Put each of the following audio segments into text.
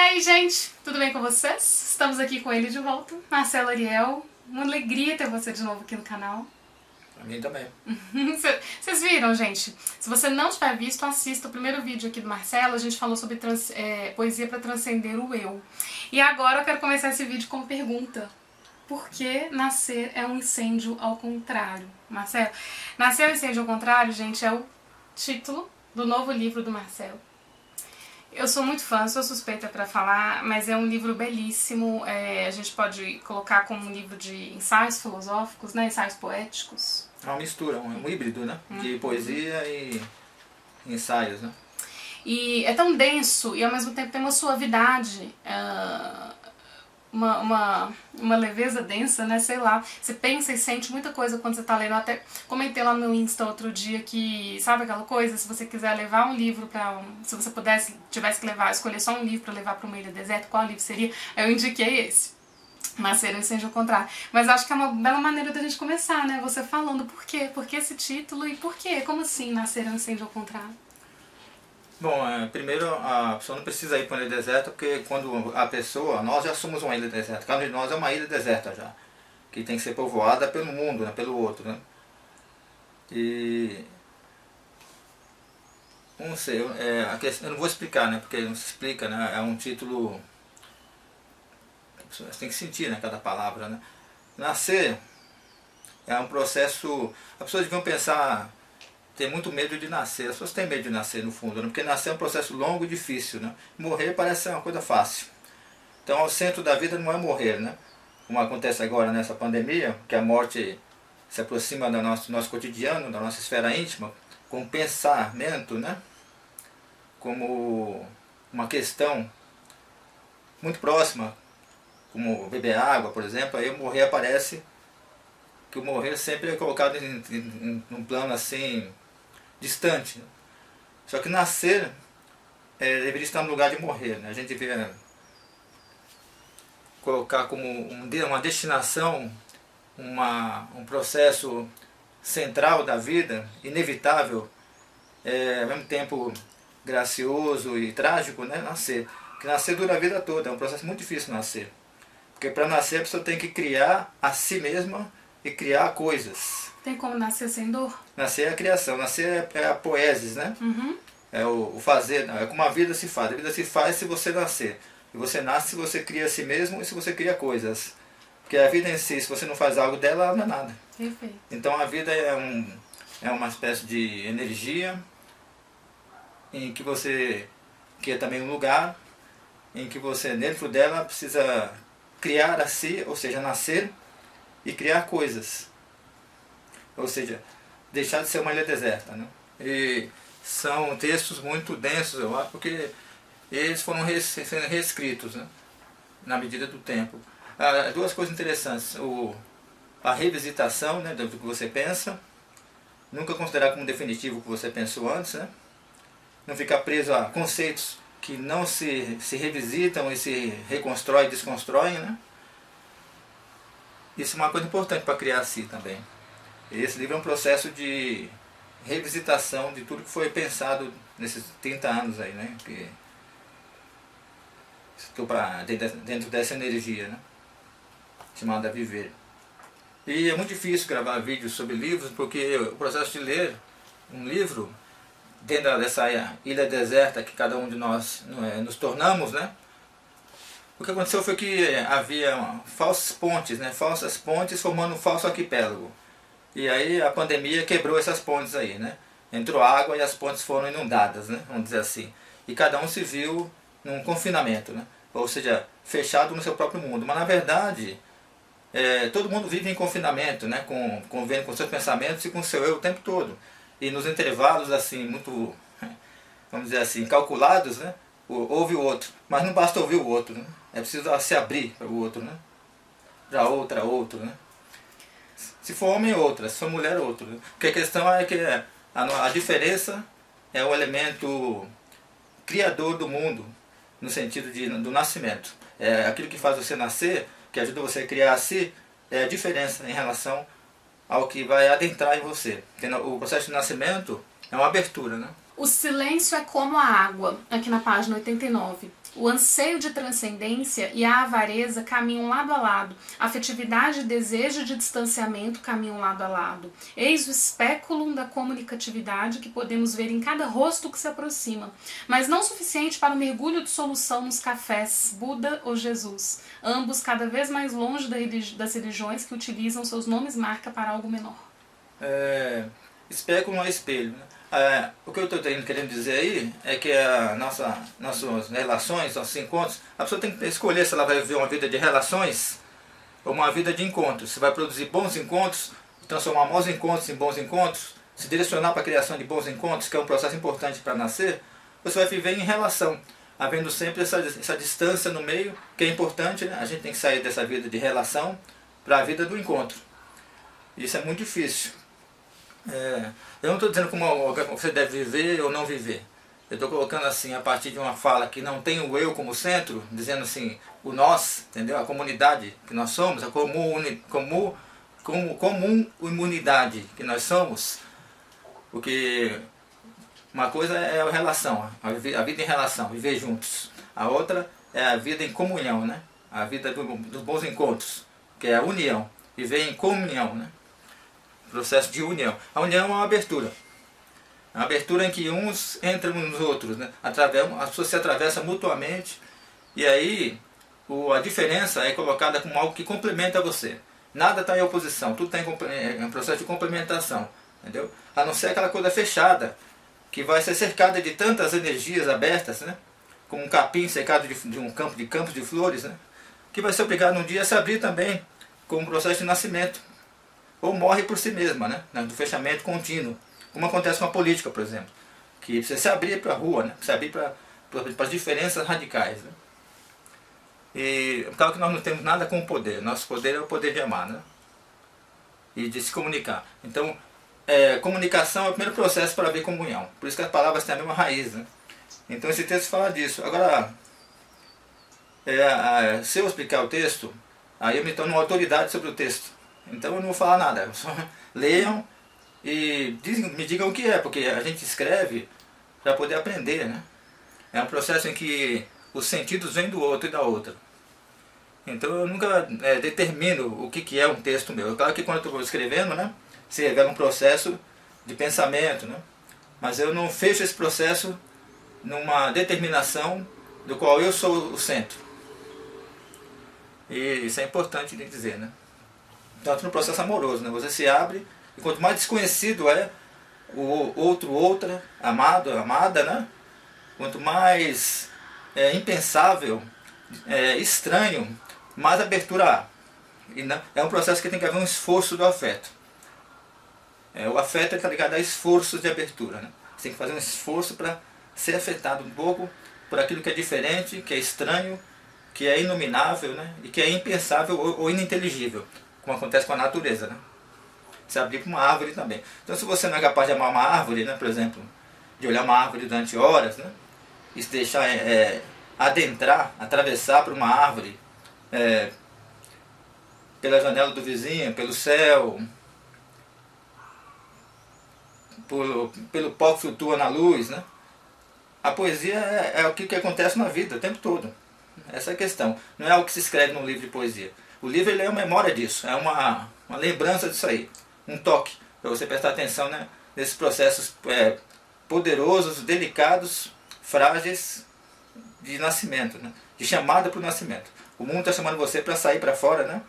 aí, gente, tudo bem com vocês? Estamos aqui com ele de volta, Marcelo Ariel. Uma alegria ter você de novo aqui no canal. Pra mim também. Vocês viram, gente? Se você não tiver visto, assista o primeiro vídeo aqui do Marcelo. A gente falou sobre poesia para transcender o eu. E agora eu quero começar esse vídeo com uma pergunta. Por que nascer é um incêndio ao contrário? Marcelo, Nascer é um incêndio ao contrário, gente, é o título do novo livro do Marcelo. Eu sou muito fã, sou suspeita para falar, mas é um livro belíssimo. A gente pode colocar como um livro de ensaios filosóficos, né? Ensaios poéticos. É uma mistura, um híbrido, né? De poesia e ensaios, né? E é tão denso e ao mesmo tempo tem uma suavidade, uma leveza densa, né? Sei lá. Você pensa e sente muita coisa quando você tá lendo. Eu até comentei lá no meu Insta outro dia que, sabe aquela coisa? Se você quiser levar um livro pra... Se você tivesse que escolher só um livro pra levar pra uma ilha deserta, qual livro seria? Eu indiquei esse. Nascer é um incêndio ao contrário. Mas acho que é uma bela maneira da gente começar, né? Você falando por quê? Por que esse título e por quê? Como assim nascer é um incêndio ao contrário? Bom, primeiro a pessoa não precisa ir para uma ilha deserta, porque quando a pessoa, nós já somos uma ilha deserta, cada um de nós é uma ilha deserta já, que tem que ser povoada pelo mundo, né, pelo outro, né? E não sei, eu não vou explicar, né, porque não se explica, né, é um título, você tem que sentir, né, cada palavra, né? Nascer é um processo, as pessoas deviam pensar, tem muito medo de nascer, as pessoas têm medo de nascer no fundo, né? Porque nascer é um processo longo e difícil, né? Morrer parece ser uma coisa fácil. Então o centro da vida não é morrer, né? Como acontece agora nessa pandemia, que a morte se aproxima do nosso cotidiano, da nossa esfera íntima, com pensamento, né? Como uma questão muito próxima, como beber água, por exemplo, aí o morrer aparece, que o morrer sempre é colocado em um plano assim, distante. Só que nascer deveria estar no lugar de morrer, né? A gente deveria colocar como uma destinação, um processo central da vida, inevitável, ao mesmo tempo gracioso e trágico, né? Nascer. Porque nascer dura a vida toda, é um processo muito difícil nascer. Porque para nascer a pessoa tem que criar a si mesma e criar coisas. Tem como nascer sem dor? Nascer é a criação, nascer é a poesis, né? Uhum. É o fazer, é como a vida se faz. A vida se faz se você nascer. E você nasce se você cria a si mesmo e se você cria coisas. Porque a vida em si, se você não faz algo dela, ela não é nada. Perfeito. Então a vida é uma espécie de energia em que você cria também um lugar, em que você dentro dela precisa criar a si, ou seja, nascer e criar coisas. Ou seja, deixar de ser uma ilha deserta, né? E são textos muito densos, eu acho, porque eles foram sendo reescritos, né? Na medida do tempo. Duas coisas interessantes: a revisitação, né, do que você pensa, nunca considerar como definitivo o que você pensou antes, né? Não ficar preso a conceitos que não se revisitam e se reconstrói e desconstroem, né? Isso é uma coisa importante para criar a si também. Esse livro é um processo de revisitação de tudo que foi pensado nesses 30 anos aí, né? Que estou dentro dessa energia, né? Chamada Viver. E é muito difícil gravar vídeos sobre livros, porque o processo de ler um livro dentro dessa ilha deserta que cada um de nós nos tornamos, né? O que aconteceu foi que havia falsas pontes, né? Falsas pontes formando um falso arquipélago. E aí a pandemia quebrou essas pontes aí, né? Entrou água e as pontes foram inundadas, né? Vamos dizer assim. E cada um se viu num confinamento, né? Ou seja, fechado no seu próprio mundo. Mas na verdade, todo mundo vive em confinamento, né? Convivendo com seus pensamentos e com o seu eu o tempo todo. E nos intervalos assim, muito, vamos dizer assim, calculados, né? Ouve o outro. Mas não basta ouvir o outro, né? É preciso se abrir para o outro, né? Para outro, né? Se for homem, outra. Se for mulher, outro. Porque a questão é que a diferença é o elemento criador do mundo, no sentido do nascimento. É aquilo que faz você nascer, que ajuda você a criar a si, é a diferença em relação ao que vai adentrar em você. Porque o processo de nascimento é uma abertura, né? O silêncio é como a água, aqui na página 89. O anseio de transcendência e a avareza caminham lado a lado. A afetividade e desejo de distanciamento caminham lado a lado. Eis o speculum da comunicatividade que podemos ver em cada rosto que se aproxima, mas não suficiente para o mergulho de solução nos cafés, Buda ou Jesus, ambos cada vez mais longe das religiões que utilizam seus nomes marca para algo menor. Especulum é espelho, né? O que eu estou querendo dizer aí é que nossas relações, nossos encontros, a pessoa tem que escolher se ela vai viver uma vida de relações ou uma vida de encontros. Se vai produzir bons encontros, transformar maus encontros em bons encontros, se direcionar para a criação de bons encontros, que é um processo importante para nascer, você vai viver em relação, havendo sempre essa distância no meio, que é importante, né? A gente tem que sair dessa vida de relação para a vida do encontro. Isso é muito difícil. Eu não estou dizendo como você deve viver ou não viver. Eu estou colocando assim, a partir de uma fala que não tem o eu como centro, dizendo assim, o nós, entendeu? A comunidade que nós somos, a comum imunidade que nós somos, porque uma coisa é a relação, a vida em relação, viver juntos. A outra é a vida em comunhão, né? A vida dos bons encontros, que é a união, viver em comunhão, né? Processo de união. A união é uma abertura. É uma abertura em que uns entram nos outros, né? As pessoas se atravessam mutuamente e aí a diferença é colocada como algo que complementa você. Nada está em oposição, tudo está em um processo de complementação. Entendeu? A não ser aquela coisa fechada, que vai ser cercada de tantas energias abertas, né? Como um capim cercado de um campos de flores, né? Que vai ser obrigado um dia a se abrir também como um processo de nascimento. Ou morre por si mesma, né? Do fechamento contínuo. Como acontece com a política, por exemplo. Que precisa se abrir para a rua, né? Precisa se abrir para as diferenças radicais. Né? E claro que nós não temos nada com o poder. Nosso poder é o poder de amar, né? E de se comunicar. Então, comunicação é o primeiro processo para haver comunhão. Por isso que as palavras têm a mesma raiz, né? Então esse texto fala disso. Agora, se eu explicar o texto, aí eu me torno uma autoridade sobre o texto. Então eu não vou falar nada, só leiam e me digam o que é, porque a gente escreve para poder aprender, né? É um processo em que os sentidos vêm do outro e da outra. Então eu nunca determino o que é um texto meu. É claro que quando eu estou escrevendo, né, se revela um processo de pensamento, né? Mas eu não fecho esse processo numa determinação do qual eu sou o centro. E isso é importante de dizer, né? Tanto no processo amoroso, né? Você se abre e quanto mais desconhecido é o outro, outra, amado, amada, né? Quanto mais impensável, estranho, mais abertura há. E não, é um processo que tem que haver um esforço do afeto. O afeto está ligado a esforços de abertura, né? Você tem que fazer um esforço para ser afetado um pouco por aquilo que é diferente, que é estranho, que é inominável, né? E que é impensável ou ininteligível. Como acontece com a natureza, né? Se abrir para uma árvore também. Então se você não é capaz de amar uma árvore, né, por exemplo, de olhar uma árvore durante horas, né, e se deixar adentrar, atravessar por uma árvore, pela janela do vizinho, pelo céu, pelo pó que flutua na luz, né? A poesia é o que acontece na vida o tempo todo. Essa é a questão. Não é algo que se escreve num livro de poesia. O livro ele é uma memória disso, é uma lembrança disso aí, um toque, para você prestar atenção, né, nesses processos poderosos, delicados, frágeis de nascimento, né, de chamada para o nascimento. O mundo está chamando você para sair para fora, né,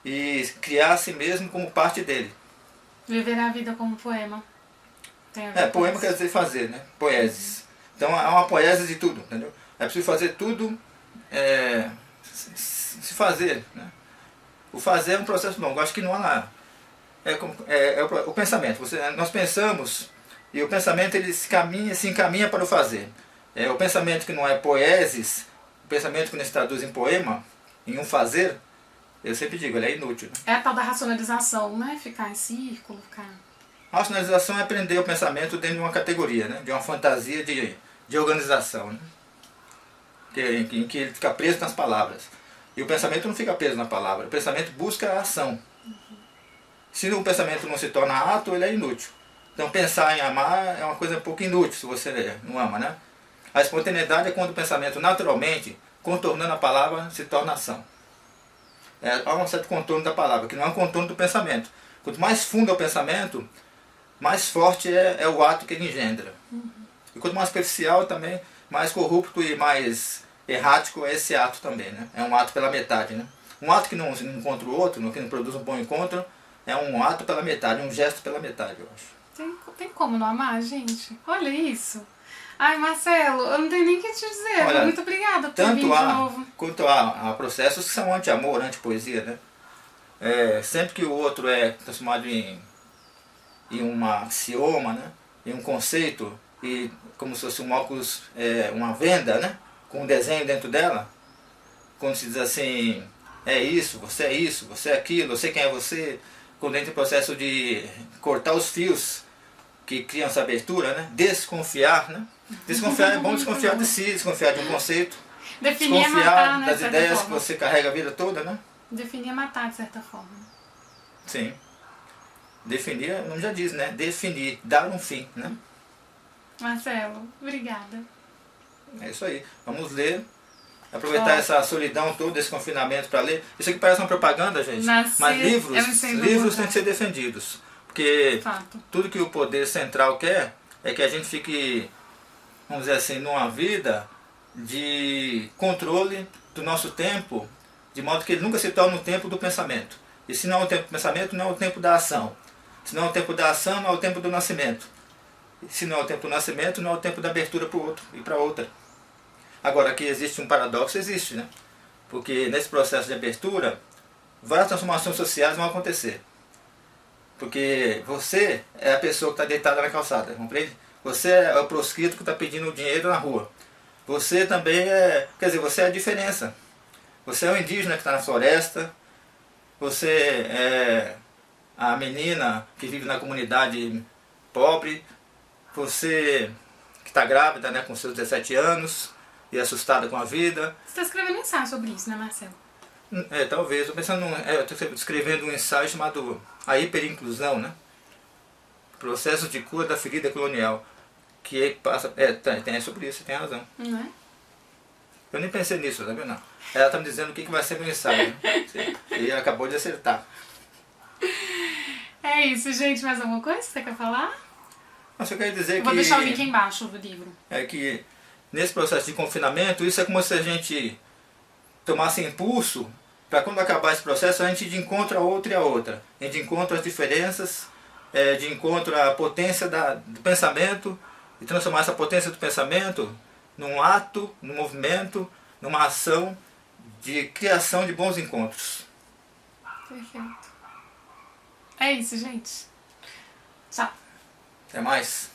e criar a si mesmo como parte dele. Viver a vida como poema. Poema quer dizer fazer, né, poeses. Então há uma poesia de tudo, entendeu? É preciso fazer tudo, se fazer, né? O fazer é um processo longo. Acho que não há nada. O pensamento. Nós pensamos e o pensamento ele se encaminha para o fazer. O pensamento que não é poesis, o pensamento que não se traduz em poema, em um fazer, eu sempre digo, ele é inútil. Né? É a tal da racionalização, né? Ficar em círculo, ficar... A racionalização é prender o pensamento dentro de uma categoria, né? De uma fantasia de organização, né? Em que ele fica preso nas palavras. E o pensamento não fica preso na palavra, o pensamento busca a ação. Se o pensamento não se torna ato, ele é inútil. Então pensar em amar é uma coisa um pouco inútil se você não ama, né? A espontaneidade é quando o pensamento naturalmente, contornando a palavra, se torna ação. Há um certo contorno da palavra, que não é um contorno do pensamento. Quanto mais fundo é o pensamento, mais forte é o ato que ele engendra. E quanto mais superficial também, mais corrupto e mais errático é esse ato também, né? É um ato pela metade, né? Um ato que não encontra o outro, que não produz um bom encontro, é um ato pela metade, um gesto pela metade, eu acho. Tem como não amar, gente? Olha isso. Ai, Marcelo, eu não tenho nem o que te dizer. Olha, muito obrigada por vir de tanto novo. quanto há processos que são anti-amor, anti-poesia, né? Sempre que o outro é transformado em um axioma, né? Em um conceito, e como se fosse um óculos, uma venda, né? Com um desenho dentro dela, quando se diz assim, é isso, você é aquilo, eu sei quem é você, quando entra o processo de cortar os fios que criam essa abertura, né? Desconfiar, né? Desconfiar é bom desconfiar de si, desconfiar de um conceito, Definir é desconfiar matar, né, das de certa ideias forma. que você carrega a vida toda, né? Definir é matar, de certa forma. Sim. Definir, o nome já diz, né? Definir, dar um fim, né? Marcelo, obrigada. É isso aí. Vamos ler. Aproveitar essa solidão toda, esse confinamento para ler. Isso aqui parece uma propaganda, gente. Mas livros têm que ser defendidos. Porque Fato. tudo que o poder central quer é que a gente fique, vamos dizer assim, numa vida de controle do nosso tempo, de modo que ele nunca se torne o tempo do pensamento. E se não é o tempo do pensamento, não é o tempo da ação. Se não é o tempo da ação, não é o tempo do nascimento. E se não é o tempo do nascimento, não é o tempo da abertura para o outro e para outra. Agora, aqui existe um paradoxo, existe, né? Porque nesse processo de abertura, várias transformações sociais vão acontecer. Porque você é a pessoa que está deitada na calçada, compreende? Você é o proscrito que está pedindo dinheiro na rua. Você também quer dizer, você é a diferença. Você é o indígena que está na floresta. Você é a menina que vive na comunidade pobre. Você que está grávida, né, com seus 17 anos e assustada com a vida. Você está escrevendo um ensaio sobre isso, né, Marcelo? Talvez. Eu estou escrevendo um ensaio chamado A Hiperinclusão, né? Processo de cura da ferida colonial. Que passa... tem sobre isso, tem razão. Não é? Eu nem pensei nisso, tá vendo? Não. Ela está me dizendo o que vai ser meu ensaio, né? E ela acabou de acertar. É isso, gente. Mais alguma coisa que você quer falar? Mas eu quero dizer Eu vou deixar o link aí embaixo do livro. É que nesse processo de confinamento, isso é como se a gente tomasse impulso para quando acabar esse processo a gente ir de encontro a outra e a outra. A gente encontra as diferenças, de encontro à potência do pensamento e transformar essa potência do pensamento num ato, num movimento, numa ação de criação de bons encontros. Perfeito. É isso, gente. Tchau. Até mais.